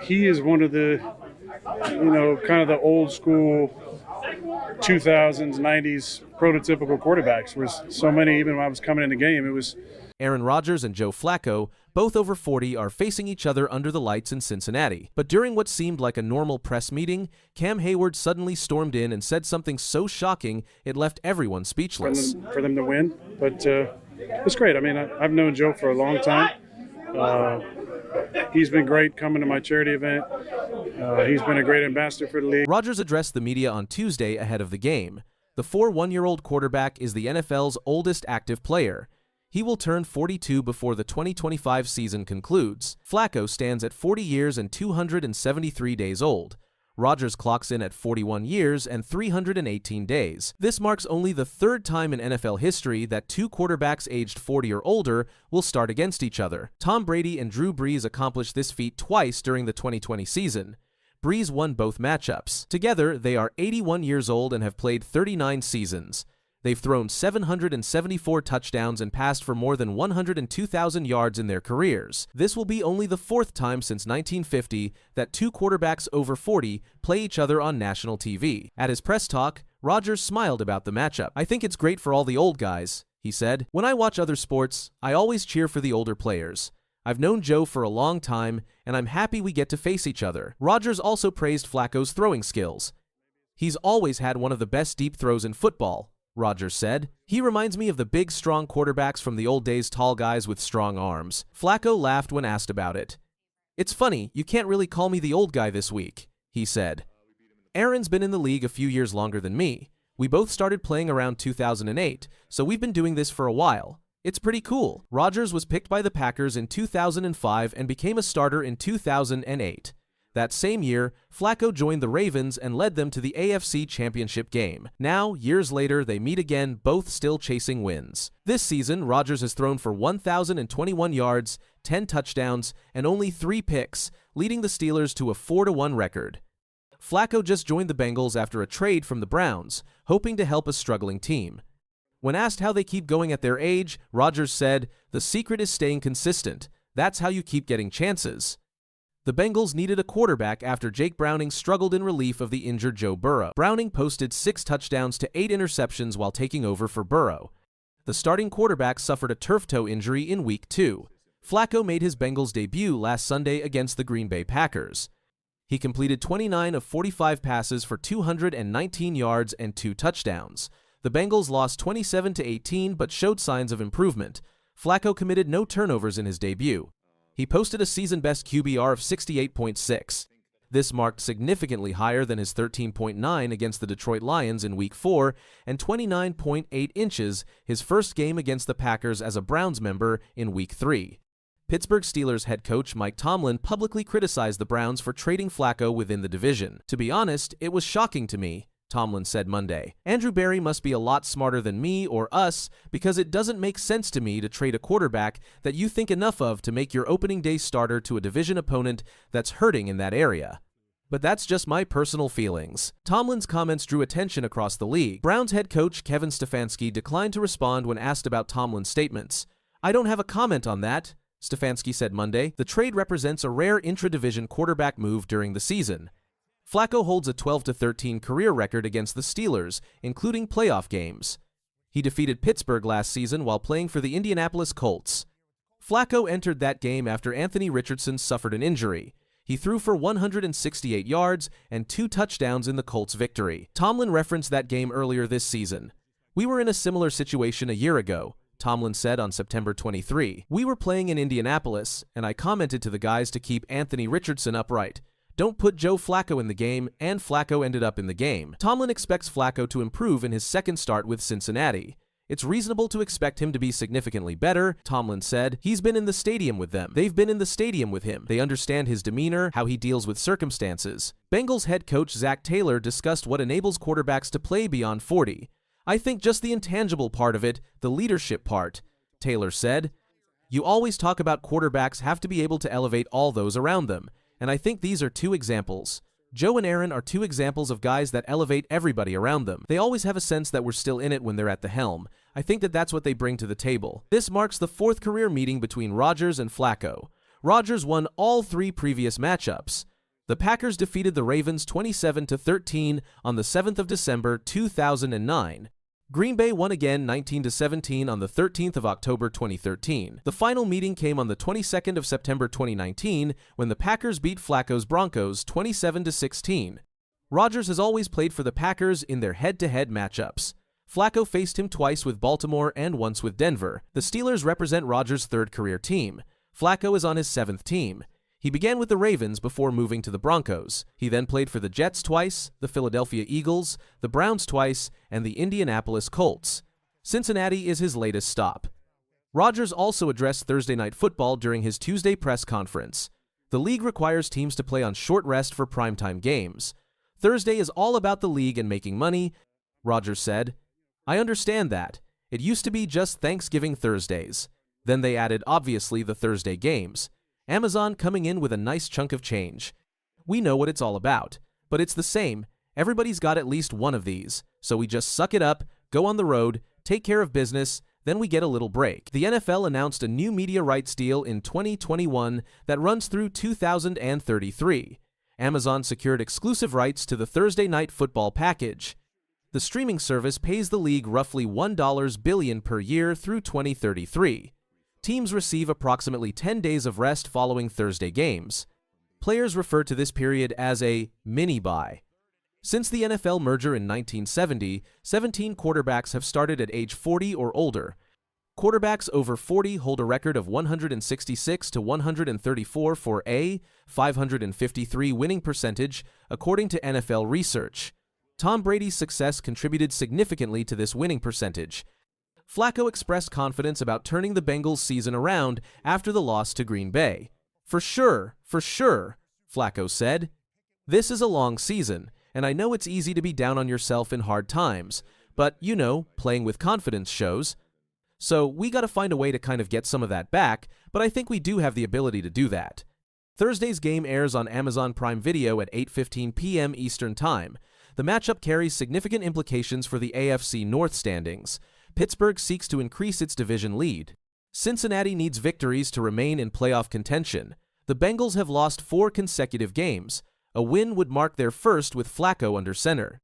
He is one of the, kind of the old school 2000s, 90s prototypical quarterbacks. There's so many, even when I was coming in the game, it was. Aaron Rodgers and Joe Flacco, both over 40, are facing each other under the lights in Cincinnati. But during what seemed like a normal press meeting, Cam Heyward suddenly stormed in and said something so shocking it left everyone speechless. For them to win, but it's great. I mean, I've known Joe for a long time. He's been great coming to my charity event. He's been a great ambassador for the league. Rodgers addressed the media on Tuesday ahead of the game. The 41-year-old quarterback is the NFL's oldest active player. He will turn 42 before the 2025 season concludes. Flacco stands at 40 years and 273 days old. Rodgers clocks in at 41 years and 318 days. This marks only the third time in NFL history that two quarterbacks aged 40 or older will start against each other. Tom Brady and Drew Brees accomplished this feat twice during the 2020 season. Brees won both matchups. Together, they are 81 years old and have played 39 seasons. They've thrown 774 touchdowns and passed for more than 102,000 yards in their careers. This will be only the fourth time since 1950 that two quarterbacks over 40 play each other on national TV. At his press talk, Rodgers smiled about the matchup. "I think it's great for all the old guys," he said. "When I watch other sports, I always cheer for the older players. I've known Joe for a long time, and I'm happy we get to face each other." Rodgers also praised Flacco's throwing skills. "He's always had one of the best deep throws in football," Rodgers said. "He reminds me of the big, strong quarterbacks from the old days, tall guys with strong arms." Flacco laughed when asked about it. "It's funny, you can't really call me the old guy this week," he said. "Aaron's been in the league a few years longer than me. We both started playing around 2008, so we've been doing this for a while. It's pretty cool." Rodgers was picked by the Packers in 2005 and became a starter in 2008. That same year, Flacco joined the Ravens and led them to the AFC Championship game. Now, years later, they meet again, both still chasing wins. This season, Rodgers has thrown for 1,021 yards, 10 touchdowns, and only 3 picks, leading the Steelers to a 4-1 record. Flacco just joined the Bengals after a trade from the Browns, hoping to help a struggling team. When asked how they keep going at their age, Rodgers said, "The secret is staying consistent. That's how you keep getting chances." The Bengals needed a quarterback after Jake Browning struggled in relief of the injured Joe Burrow. Browning posted 6 touchdowns to 8 interceptions while taking over for Burrow. The starting quarterback suffered a turf toe injury in Week 2. Flacco made his Bengals debut last Sunday against the Green Bay Packers. He completed 29 of 45 passes for 219 yards and 2 touchdowns. The Bengals lost 27-18 but showed signs of improvement. Flacco committed no turnovers in his debut. He posted a season-best QBR of 68.6. This marked significantly higher than his 13.9 against the Detroit Lions in Week 4 and 29.8 inches, his first game against the Packers as a Browns member in Week 3. Pittsburgh Steelers head coach Mike Tomlin publicly criticized the Browns for trading Flacco within the division. "To be honest, it was shocking to me," Tomlin said Monday. "Andrew Berry must be a lot smarter than me or us because it doesn't make sense to me to trade a quarterback that you think enough of to make your opening day starter to a division opponent that's hurting in that area. But that's just my personal feelings." Tomlin's comments drew attention across the league. Browns head coach Kevin Stefanski declined to respond when asked about Tomlin's statements. "I don't have a comment on that," Stefanski said Monday. "The trade represents a rare intra-division quarterback move during the season." Flacco holds a 12-13 career record against the Steelers, including playoff games. He defeated Pittsburgh last season while playing for the Indianapolis Colts. Flacco entered that game after Anthony Richardson suffered an injury. He threw for 168 yards and 2 touchdowns in the Colts' victory. Tomlin referenced that game earlier this season. "We were in a similar situation a year ago," Tomlin said on September 23. "We were playing in Indianapolis, and I commented to the guys to keep Anthony Richardson upright. Don't put Joe Flacco in the game," and Flacco ended up in the game. Tomlin expects Flacco to improve in his second start with Cincinnati. "It's reasonable to expect him to be significantly better," Tomlin said. "He's been in the stadium with them. They've been in the stadium with him. They understand his demeanor, how he deals with circumstances." Bengals head coach Zach Taylor discussed what enables quarterbacks to play beyond 40. "I think just the intangible part of it, the leadership part," Taylor said. "You always talk about quarterbacks have to be able to elevate all those around them. And I think these are 2 examples. Joe and Aaron are 2 examples of guys that elevate everybody around them. They always have a sense that we're still in it when they're at the helm. I think that that's what they bring to the table." This marks the 4th career meeting between Rodgers and Flacco. Rodgers won all 3 previous matchups. The Packers defeated the Ravens 27-13 on the 7th of December 2009. Green Bay won again 19-17 on the 13th of October 2013. The final meeting came on the 22nd of September 2019 when the Packers beat Flacco's Broncos 27-16. Rodgers has always played for the Packers in their head-to-head matchups. Flacco faced him twice with Baltimore and once with Denver. The Steelers represent Rodgers' 3rd career team. Flacco is on his 7th team. He began with the Ravens before moving to the Broncos. He then played for the Jets twice, the Philadelphia Eagles, the Browns twice, and the Indianapolis Colts. Cincinnati is his latest stop. Rodgers also addressed Thursday Night Football during his Tuesday press conference. The league requires teams to play on short rest for primetime games. Thursday is all about the league and making money, Rodgers said. I understand that. It used to be just Thanksgiving Thursdays. Then they added, obviously, the Thursday games. Amazon coming in with a nice chunk of change. We know what it's all about. But it's the same. Everybody's got at least one of these. So we just suck it up, go on the road, take care of business, then we get a little break. The NFL announced a new media rights deal in 2021 that runs through 2033. Amazon secured exclusive rights to the Thursday Night Football package. The streaming service pays the league roughly $1 billion per year through 2033. Teams receive approximately 10 days of rest following Thursday games. Players refer to this period as a mini-bye. Since the NFL merger in 1970, 17 quarterbacks have started at age 40 or older. Quarterbacks over 40 hold a record of 166 to 134 for a 553 winning percentage, according to NFL research. Tom Brady's success contributed significantly to this winning percentage. Flacco expressed confidence about turning the Bengals' season around after the loss to Green Bay. For sure, Flacco said. This is a long season, and I know it's easy to be down on yourself in hard times, but, you know, playing with confidence shows. So we got to find a way to kind of get some of that back, but I think we do have the ability to do that. Thursday's game airs on Amazon Prime Video at 8:15 p.m. Eastern Time. The matchup carries significant implications for the AFC North standings. Pittsburgh seeks to increase its division lead. Cincinnati needs victories to remain in playoff contention. The Bengals have lost 4 consecutive games. A win would mark their first with Flacco under center.